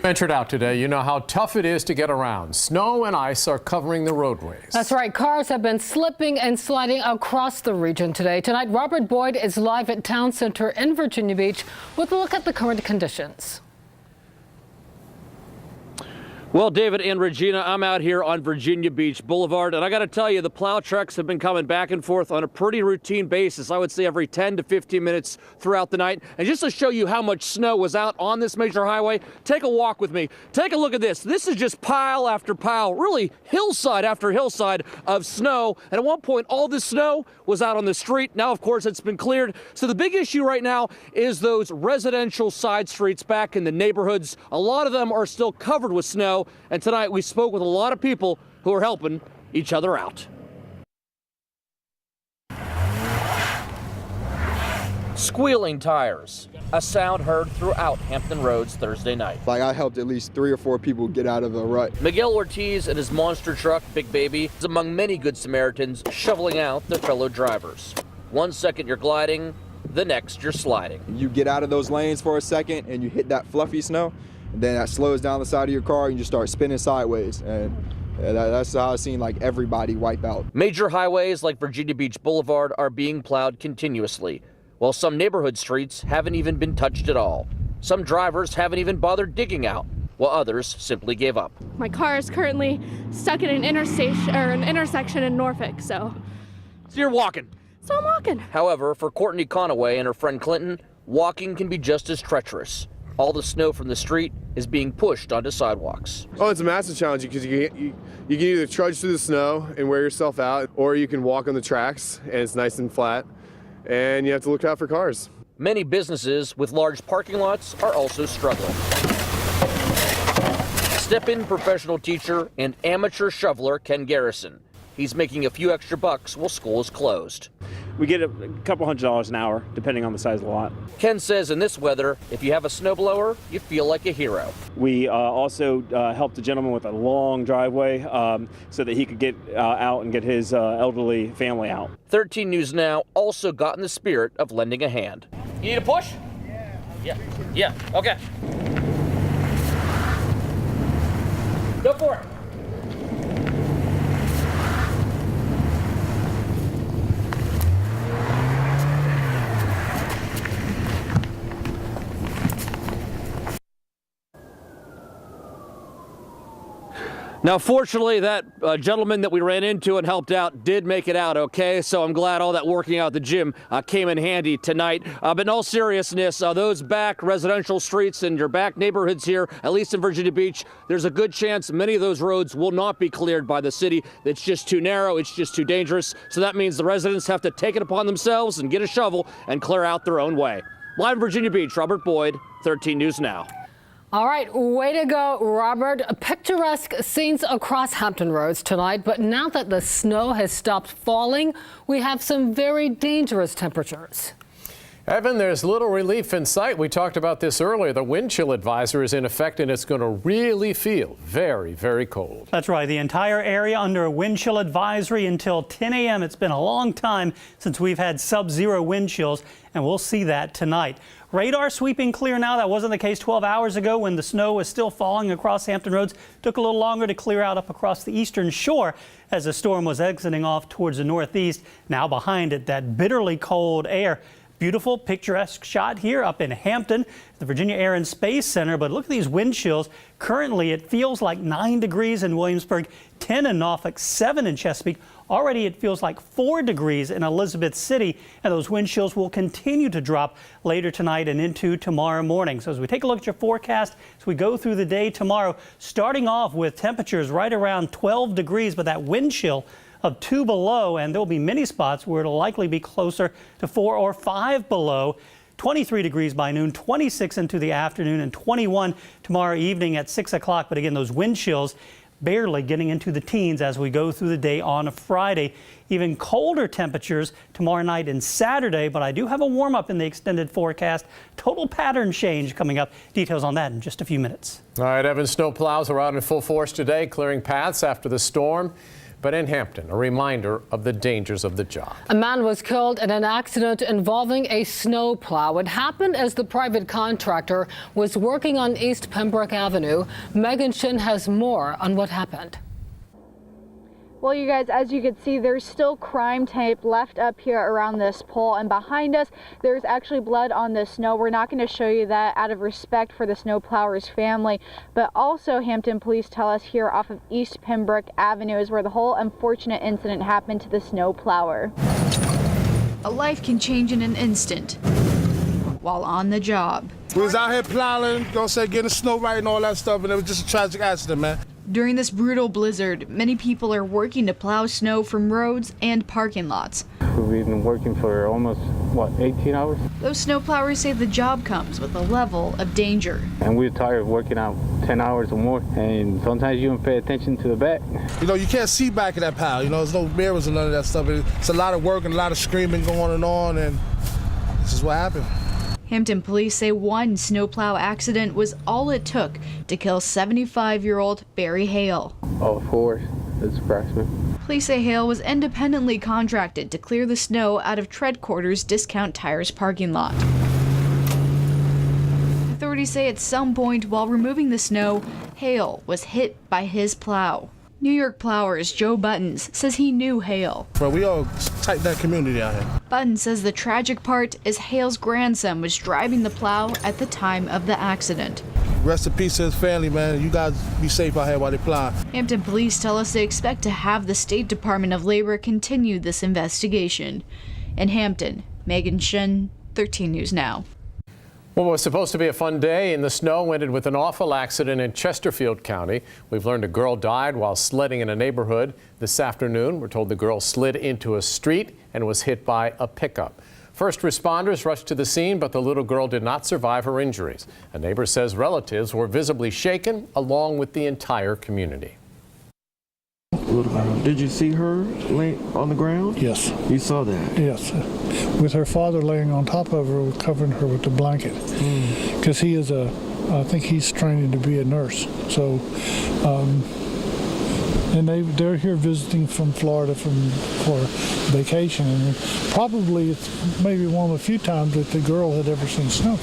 Ventured out today, you know how tough it is to get around. Snow and ice are covering the roadways. That's right. Cars have been slipping and sliding across the region today. Tonight, Robert Boyd is live at Town Center in Virginia Beach with a look at the current conditions. Well, David and Regina, I'm out here on Virginia Beach Boulevard, and I got to tell you, the plow trucks have been coming back and forth on a pretty routine basis. I would say every 10 to 15 minutes throughout the night. And just to show you how much snow was out on this major highway, take a walk with me. Take a look at this. This is just pile after pile, really hillside after hillside of snow. And at one point, all this snow was out on the street. Now, of course, it's been cleared. So the big issue right now is those residential side streets back in the neighborhoods. A lot of them are still covered with snow. And tonight we spoke with a lot of people who are helping each other out. Squealing tires, a sound heard throughout Hampton Roads Thursday night. I helped at least 3 or 4 people get out of the rut. Miguel Ortiz and his monster truck, Big Baby, is among many good Samaritans shoveling out their fellow drivers. 1 second you're gliding, the next you're sliding. You get out of those lanes for a second and you hit that fluffy snow. Then that slows down the side of your car and you just start spinning sideways. And that's how I've seen everybody wipe out. Major highways like Virginia Beach Boulevard are being plowed continuously, while some neighborhood streets haven't even been touched at all. Some drivers haven't even bothered digging out, while others simply gave up. My car is currently stuck in an intersection in Norfolk, so you're walking. So I'm walking. However, for Courtney Conaway and her friend Clinton, walking can be just as treacherous. All the snow from the street is being pushed onto sidewalks. Oh, it's a massive challenge because you can either trudge through the snow and wear yourself out, or you can walk on the tracks and it's nice and flat, and you have to look out for cars. Many businesses with large parking lots are also struggling. Step in professional teacher and amateur shoveler Ken Garrison. He's making a few extra bucks while school is closed. We get a couple $100 an hour, depending on the size of the lot. Ken says in this weather, if you have a snowblower, you feel like a hero. We also helped a gentleman with a long driveway so that he could get out and get his elderly family out. 13 News Now also got in the spirit of lending a hand. You need a push? Yeah, okay. Go for it. Now, fortunately, that gentleman that we ran into and helped out did make it out okay, so I'm glad all that working out at the gym came in handy tonight. But in all seriousness, those back residential streets and your back neighborhoods here, at least in Virginia Beach, there's a good chance many of those roads will not be cleared by the city. It's just too narrow, it's just too dangerous, so that means the residents have to take it upon themselves and get a shovel and clear out their own way. Live in Virginia Beach, Robert Boyd, 13 News Now. All right, way to go, Robert. Picturesque scenes across Hampton Roads tonight, but now that the snow has stopped falling, we have some very dangerous temperatures. Evan, there's little relief in sight. We talked about this earlier. The wind chill advisory is in effect, and it's going to really feel very, very cold. That's right. The entire area under a wind chill advisory until 10 a.m. It's been a long time since we've had sub-zero wind chills, and we'll see that tonight. Radar sweeping clear now. That wasn't the case 12 hours ago when the snow was still falling across Hampton Roads. Took a little longer to clear out up across the eastern shore as the storm was exiting off towards the northeast. Now behind it, that bitterly cold air. Beautiful, picturesque shot here up in Hampton, the Virginia Air and Space Center. But look at these wind chills. Currently, it feels like 9 degrees in Williamsburg, 10 in Norfolk, 7 in Chesapeake. Already, it feels like 4 degrees in Elizabeth City, and those wind chills will continue to drop later tonight and into tomorrow morning. So as we take a look at your forecast, as we go through the day tomorrow, starting off with temperatures right around 12 degrees, but that wind chill of 2 below, and there'll be many spots where it'll likely be closer to 4 or 5 below. 23 degrees by noon, 26 into the afternoon, and 21 tomorrow evening at 6 o'clock. But again, those wind chills barely getting into the teens as we go through the day on a Friday. Even colder temperatures tomorrow night and Saturday, but I do have a warm up in the extended forecast. Total pattern change coming up. Details on that in just a few minutes. All right, Evan, snow plows are out in full force today, clearing paths after the storm. But in Hampton, a reminder of the dangers of the job. A man was killed in an accident involving a snow plow. It happened as the private contractor was working on East Pembroke Avenue. Megan Shin has more on what happened. Well, you guys, as you can see, there's still crime tape left up here around this pole, and behind us there's actually blood on the snow. We're not going to show you that out of respect for the snowplower's family, but also Hampton police tell us here off of East Pembroke Avenue is where the whole unfortunate incident happened to the snowplower. A life can change in an instant while on the job. We was out here plowing, getting the snow right and all that stuff, and it was just a tragic accident, man. During this brutal blizzard, many people are working to plow snow from roads and parking lots. We've been working for almost, 18 hours? Those snowplowers say the job comes with a level of danger. And we're tired of working out 10 hours or more, and sometimes you don't pay attention to the back. You can't see back of that pile, there's no mirrors and none of that stuff. It's a lot of work and a lot of screaming going on, and this is what happened. Hampton police say one snowplow accident was all it took to kill 75-year-old Barry Hale. Oh, of course. That surprised me. Police say Hale was independently contracted to clear the snow out of Tread Quarters Discount Tires parking lot. Authorities say at some point while removing the snow, Hale was hit by his plow. New York plowers Joe Buttons says he knew Hale. Well, we all tight that community out here. Buttons says the tragic part is Hale's grandson was driving the plow at the time of the accident. Rest in peace to his family, man. You guys be safe out here while they plow. Hampton police tell us they expect to have the State Department of Labor continue this investigation. In Hampton, Megan Shin, 13 News Now. What was supposed to be a fun day in the snow ended with an awful accident in Chesterfield County. We've learned a girl died while sledding in a neighborhood. This afternoon, we're told the girl slid into a street and was hit by a pickup. First responders rushed to the scene, but the little girl did not survive her injuries. A neighbor says relatives were visibly shaken, along with the entire community. Did you see her lay on the ground? Yes. You saw that? Yes. With her father laying on top of her, covering her with the blanket. Because he is I think he's training to be a nurse. So, and they're here visiting from Florida for vacation. And probably it's maybe one of the few times that the girl had ever seen snow.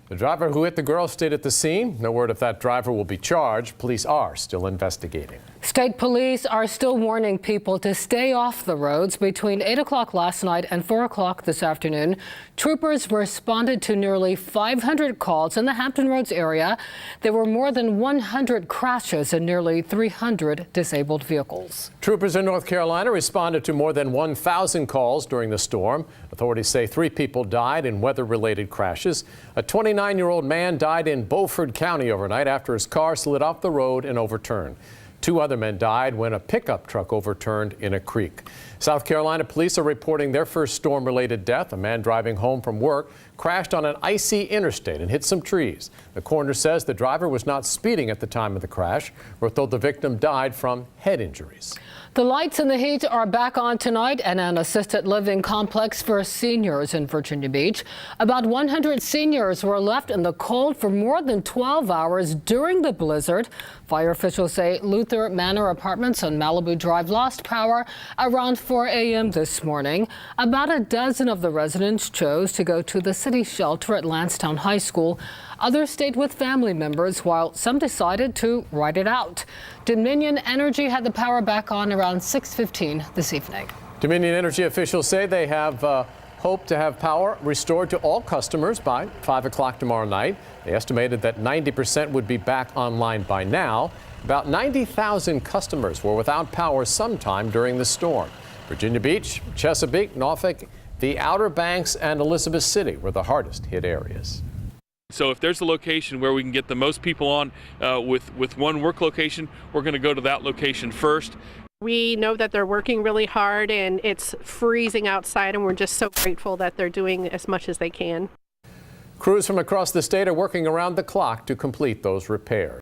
The driver who hit the girl stayed at the scene. No word if that driver will be charged. Police are still investigating. State police are still warning people to stay off the roads. Between 8 o'clock last night and 4 o'clock this afternoon, troopers responded to nearly 500 calls in the Hampton Roads area. There were more than 100 crashes and nearly 300 disabled vehicles. Troopers in North Carolina responded to more than 1,000 calls during the storm. Authorities say 3 people died in weather-related crashes. A 29-year-old man died in Beaufort County overnight after his car slid off the road and overturned. 2 other men died when a pickup truck overturned in a creek. South Carolina police are reporting their first storm-related death. A man driving home from work crashed on an icy interstate and hit some trees. The coroner says the driver was not speeding at the time of the crash. We're told the victim died from head injuries. The lights and the heat are back on tonight at an assisted living complex for seniors in Virginia Beach. About 100 seniors were left in the cold for more than 12 hours during the blizzard. Fire officials say Luther Manor Apartments on Malibu Drive lost power around 4 a.m. this morning. About a dozen of the residents chose to go to the city shelter at Lansdowne High School. Others stayed with family members, while some decided to ride it out. Dominion Energy had the power back on around 6:15 this evening. Dominion Energy officials say they have hope to have power restored to all customers by 5 o'clock tomorrow night. They estimated that 90% would be back online by now. About 90,000 customers were without power sometime during the storm. Virginia Beach, Chesapeake, Norfolk, the Outer Banks, and Elizabeth City were the hardest hit areas. So if there's a location where we can get the most people on with one work location, we're going to go to that location first. We know that they're working really hard and it's freezing outside, and we're just so grateful that they're doing as much as they can. Crews from across the state are working around the clock to complete those repairs.